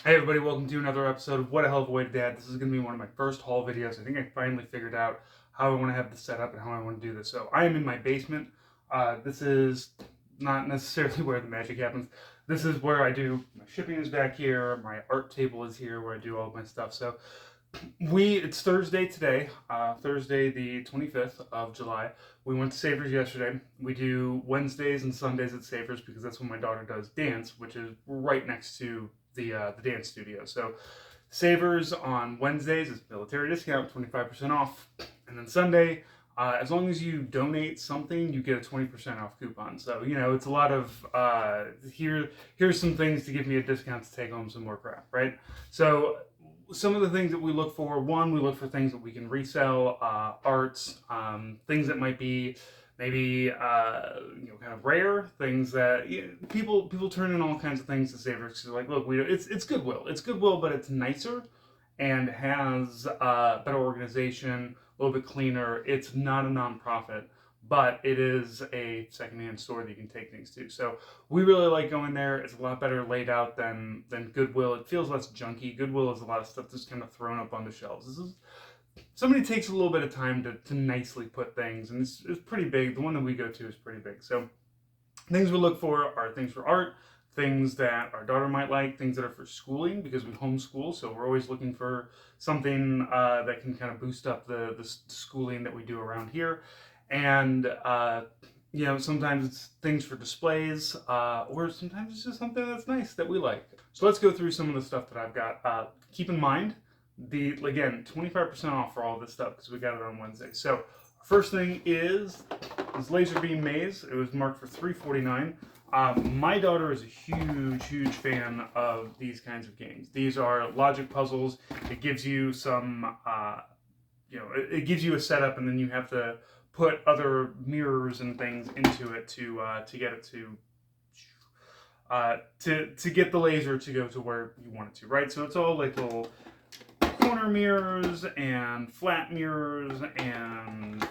Hey everybody, welcome to another episode of What a Hell of a Way to Dad. This is going to be one of my first haul videos. I think I finally figured out how I want to have this set up and how I want to do this. So I am in my basement. This is not necessarily where the magic happens. This is where I do, my shipping is back here, my art table is here where I do all of my stuff. So it's Thursday today, Thursday the 25th of July. We went to Savers yesterday. We do Wednesdays and Sundays at Savers because that's when my daughter does dance, which is right next to the dance studio. So Savers on Wednesdays is military discount, 25% off. And then Sunday, as long as you donate something, you get a 20% off coupon. So, it's a lot of, here's some things to give me a discount to take home some more crap, right? So some of the things that we look for, one, we look for things that we can resell, arts, things that might be maybe kind of rare things that people turn in all kinds of things to Savers because like, look, it's Goodwill, but it's nicer and has better organization, a little bit cleaner. It's not a nonprofit, but it is a secondhand store that you can take things to. So we really like going there. It's a lot better laid out than Goodwill. It feels less junky. Goodwill is a lot of stuff just kind of thrown up on the shelves. This is somebody takes a little bit of time to nicely put things, and it's pretty big. The one that we go to is pretty big. So things we look for are things for art, things that our daughter might like, things that are for schooling because we homeschool, so we're always looking for something that can kind of boost up the schooling that we do around here. And sometimes it's things for displays, or sometimes it's just something that's nice that we like. So let's go through some of the stuff that I've got. Keep in mind, again, 25% off for all this stuff because we got it on Wednesday. So first thing is this Laser Beam Maze. It was marked for $3.49. My daughter is a huge fan of these kinds of games. These are logic puzzles. It gives you some, it gives you a setup, and then you have to put other mirrors and things into it to get it to get the laser to go to where you want it to, right? So it's all like little corner mirrors and flat mirrors and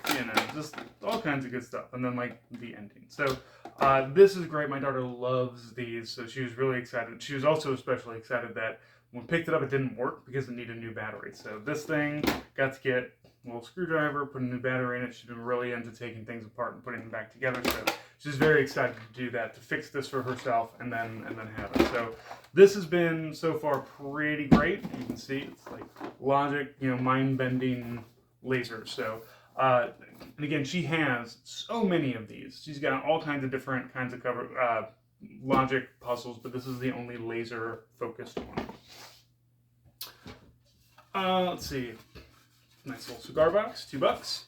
just all kinds of good stuff, and then like the ending. So this is great. My daughter loves these, so she was really excited. She was also especially excited that when we picked it up it didn't work because it needed a new battery. So this thing got to get a little screwdriver, put a new battery in it. She's been really into taking things apart and putting them back together, so she's very excited to do that, to fix this for herself and then have it. So this has been so far pretty great. You can see it's like logic, mind-bending lasers. So and again, she has so many of these. She's got all kinds of different kinds of logic puzzles, but this is the only laser focused one. Let's see. Nice little cigar box, $2.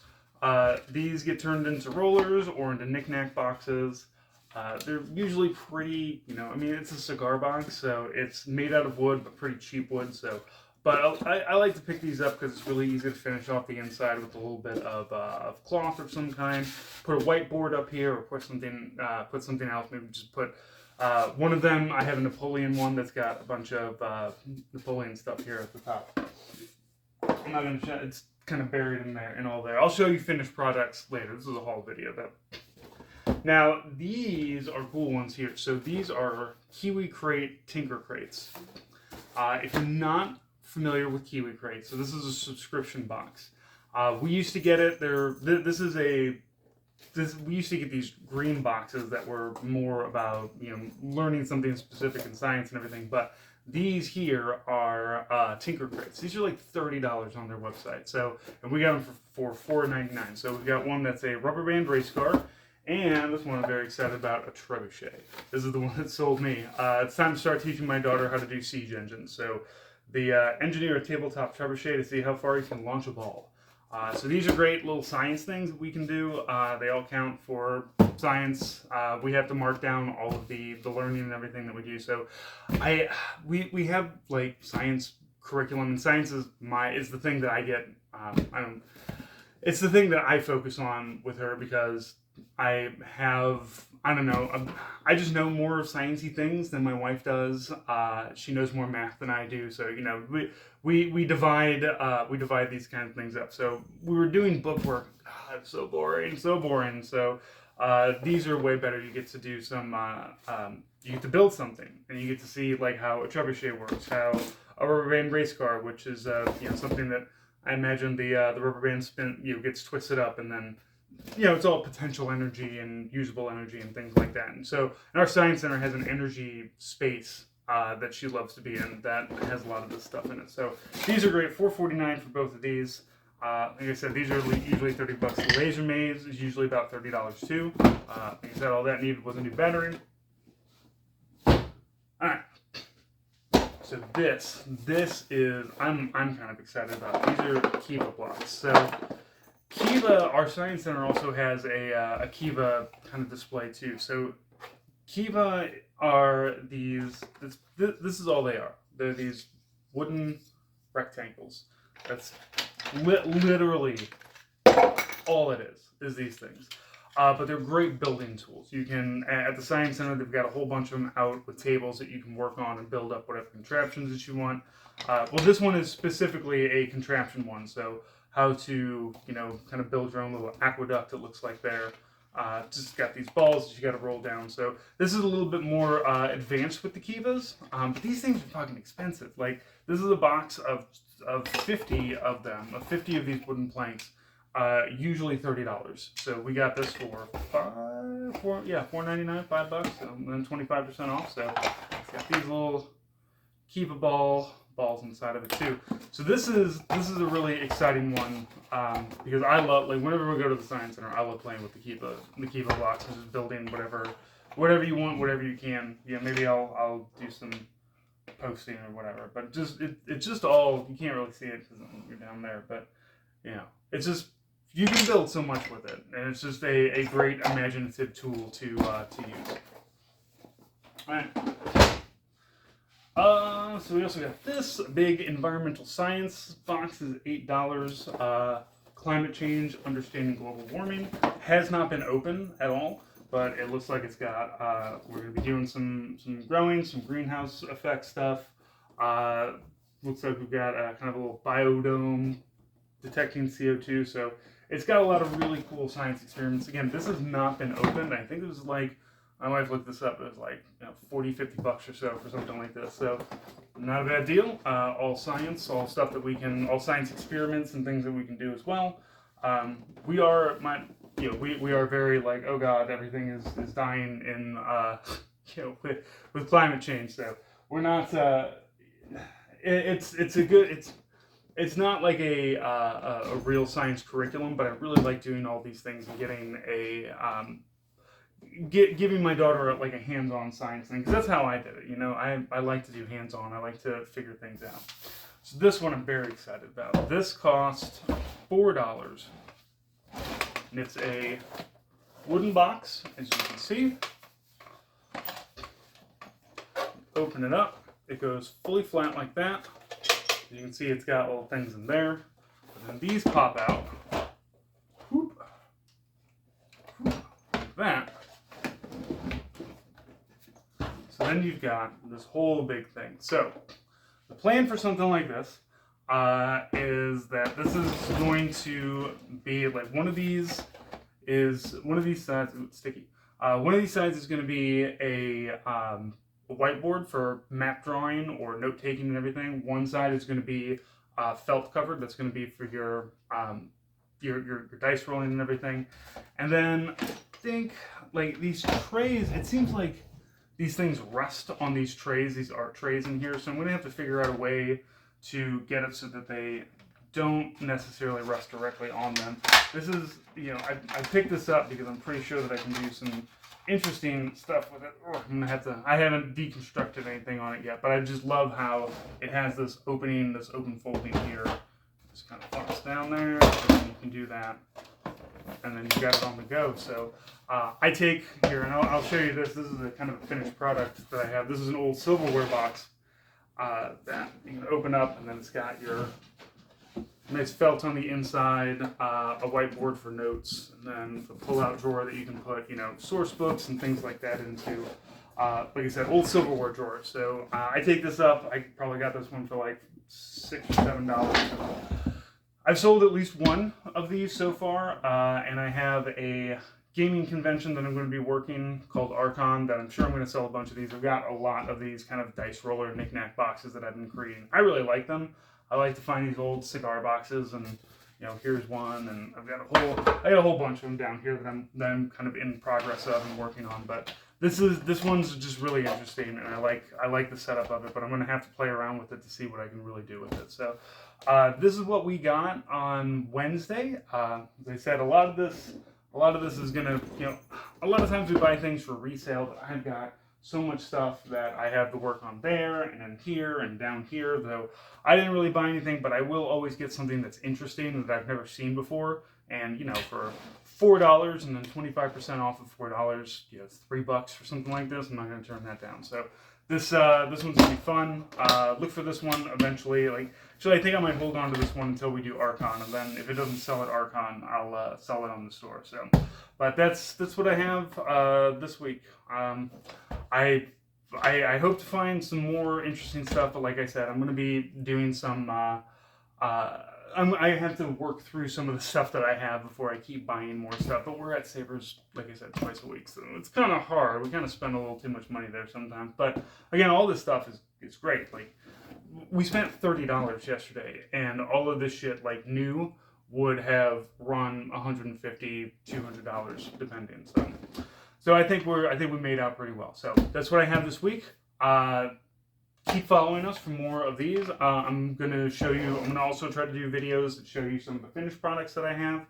These get turned into rollers or into knick-knack boxes. They're usually pretty, it's a cigar box, so it's made out of wood, but pretty cheap wood. So, but I like to pick these up because it's really easy to finish off the inside with a little bit of cloth of some kind. Put a whiteboard up here, or put something else. Maybe just put one of them. I have a Napoleon one that's got a bunch of Napoleon stuff here at the top. I'm not gonna show. It's kind of buried in there and all there. I'll show you finished products later. This is a haul video though. Now these are cool ones here. So these are Kiwi Crate Tinker Crates. If you're not familiar with Kiwi Crate, so this is a subscription box. We used to get it. We used to get these green boxes that were more about learning something specific in science and everything, but these here are Tinker Crates. These are like $30 on their website. So, and we got them for $4.99. So we've got one that's a rubber band race car, and this one I'm very excited about, a trebuchet. This is the one that sold me. It's time to start teaching my daughter how to do siege engines. So the engineer a tabletop trebuchet to see how far you can launch a ball. So these are great little science things that we can do. They all count for science. We have to mark down all of the learning and everything that we do. So we have like science curriculum, and science is the thing that I get. It's the thing that I focus on with her because I just know more sciencey things than my wife does. She knows more math than I do, so we divide these kind of things up. So we were doing book work. God, it's so boring. So These are way better. You get to do some, you get to build something, and you get to see like how a trebuchet works, how a rubber band race car, which is something that I imagine the rubber band spin gets twisted up, and then it's all potential energy and usable energy and things like that. And so, and our science center has an energy space that she loves to be in that has a lot of this stuff in it. So these are great. $4.49 for both of these. Like I said, these are usually $30. The laser maze is usually about $30 too. Like I said, all that needed was a new battery. All right. So this is I'm kind of excited about. These are Kiva blocks. So Kiva, our science center also has a Kiva kind of display too. So Kiva are these. This is all they are. They're these wooden rectangles. That's literally all it is these things. But they're great building tools. You can, at the Science Center, they've got a whole bunch of them out with tables that you can work on and build up whatever contraptions that you want. Well, this one is specifically a contraption one, so how to, kind of build your own little aqueduct, it looks like there. Just got these balls that you got to roll down. So this is a little bit more advanced with the Kivas, but these things are fucking expensive. Like, this is a box of 50 of them, of 50 of these wooden planks. Usually $30. So we got this for $4.99, $5, and then 25% off. So it's got these little Kiva balls inside of it too. So this is a really exciting one because I love, like, whenever we go to the Science Center, I love playing with the Kiva blocks and just building whatever you want, whatever you can. Yeah, maybe I'll do some posting or whatever. But it's just all, you can't really see it because you're down there. But it's just, you can build so much with it, and it's just a great imaginative tool to use. All right. So we also got this big environmental science box. Is $8. Climate change, understanding global warming. Has not been open at all, but it looks like it's got. We're going to be doing some growing, some greenhouse effect stuff. Looks like we've got kind of a little biodome detecting CO2. So it's got a lot of really cool science experiments. Again, this has not been opened. I think it was like, my wife looked this up, it was like $40-50 or so for something like this. So not a bad deal. All science, all stuff that we can, all science experiments and things that we can do as well. We are very like, oh God, everything is dying in with climate change. So we're not. It's not like a real science curriculum, but I really like doing all these things and getting giving my daughter like a hands-on science thing, because that's how I did it. I like to do hands-on. I like to figure things out. So this one I'm very excited about. This cost $4, and it's a wooden box, as you can see. Open it up. It goes fully flat like that. You can see it's got little things in there. And then these pop out. Whoop. Whoop. Like that. So then you've got this whole big thing. So the plan for something like this is that this is going to be like one of these sides. Ooh, it's sticky. One of these sides is going to be a whiteboard for map drawing or note taking and everything. One side is going to be felt covered. That's going to be for your dice rolling and everything. And then I think like these trays, it seems like these things rest on these trays, these art trays in here. So I'm going to have to figure out a way to get it so that they don't necessarily rest directly on them. This is, I picked this up because I'm pretty sure that I can do some interesting stuff with it. I haven't deconstructed anything on it yet, but I just love how it has this open folding here. Just kind of flops down there, and then you can do that, and then you got it on the go. So I take here, and I'll show you this. This is a kind of a finished product that I have. This is an old silverware box that you can open up, and then it's got your nice felt on the inside, a whiteboard for notes, and then a pull-out drawer that you can put, source books and things like that into. Like I said, old silverware drawer. So I take this up. I probably got this one for like $6 or $7. I've sold at least one of these so far, and I have a gaming convention that I'm going to be working called Archon, that I'm sure I'm going to sell a bunch of these. I've got a lot of these kind of dice roller knick-knack boxes that I've been creating. I really like them. I like to find these old cigar boxes, and here's one, and I got a whole bunch of them down here that I'm kind of in progress of and working on. But this one's just really interesting, and I like the setup of it. But I'm going to have to play around with it to see what I can really do with it. So this is what we got on Wednesday. As I said, a lot of this is gonna, a lot of times we buy things for resale, but I've got so much stuff that I have to work on there and in here and down here, though I didn't really buy anything, but I will always get something that's interesting that I've never seen before. And, for $4 and then 25% off of $4, it's $3 for something like this. I'm not going to turn that down. So this one's going to be fun. Look for this one eventually. Actually, I think I might hold on to this one until we do Archon, and then if it doesn't sell at Archon, I'll sell it on the store. So, but that's what I have this week. I hope to find some more interesting stuff, but like I said, I'm going to be doing some. I have to work through some of the stuff that I have before I keep buying more stuff. But we're at Savers, like I said, twice a week, so it's kind of hard. We kind of spend a little too much money there sometimes. But again, all this stuff is great. Like, we spent $30 yesterday, and all of this shit, like new, would have run $150, $200 depending. So I think we made out pretty well. So that's what I have this week. Keep following us for more of these. I'm going to also try to do videos that show you some of the finished products that I have.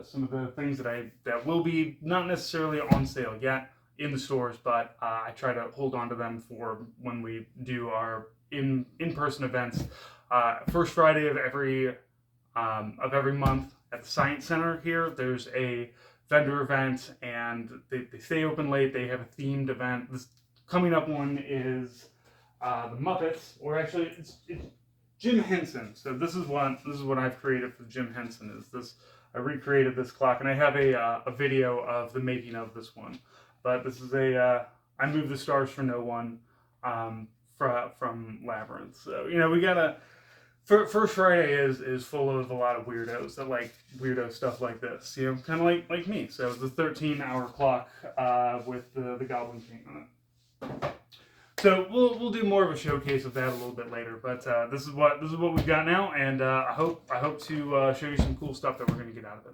Some of the things that will be not necessarily on sale yet in the stores, but I try to hold on to them for when we do our in-person events. First Friday of every month at the Science Center here, there's a vendor event, and they stay open late. They have a themed event. This coming up one is the Muppets, or actually it's Jim Henson. So this is what I've created for Jim Henson. I recreated this clock, and I have a video of the making of this one. But this is I Move the Stars for No One from Labyrinth. So we gotta. First Friday is full of a lot of weirdos that like weirdo stuff like this. Kind of like me. So it's a 13-hour clock with the Goblin King on it. So we'll do more of a showcase of that a little bit later, but this is what we've got now, and I hope to show you some cool stuff that we're going to get out of it.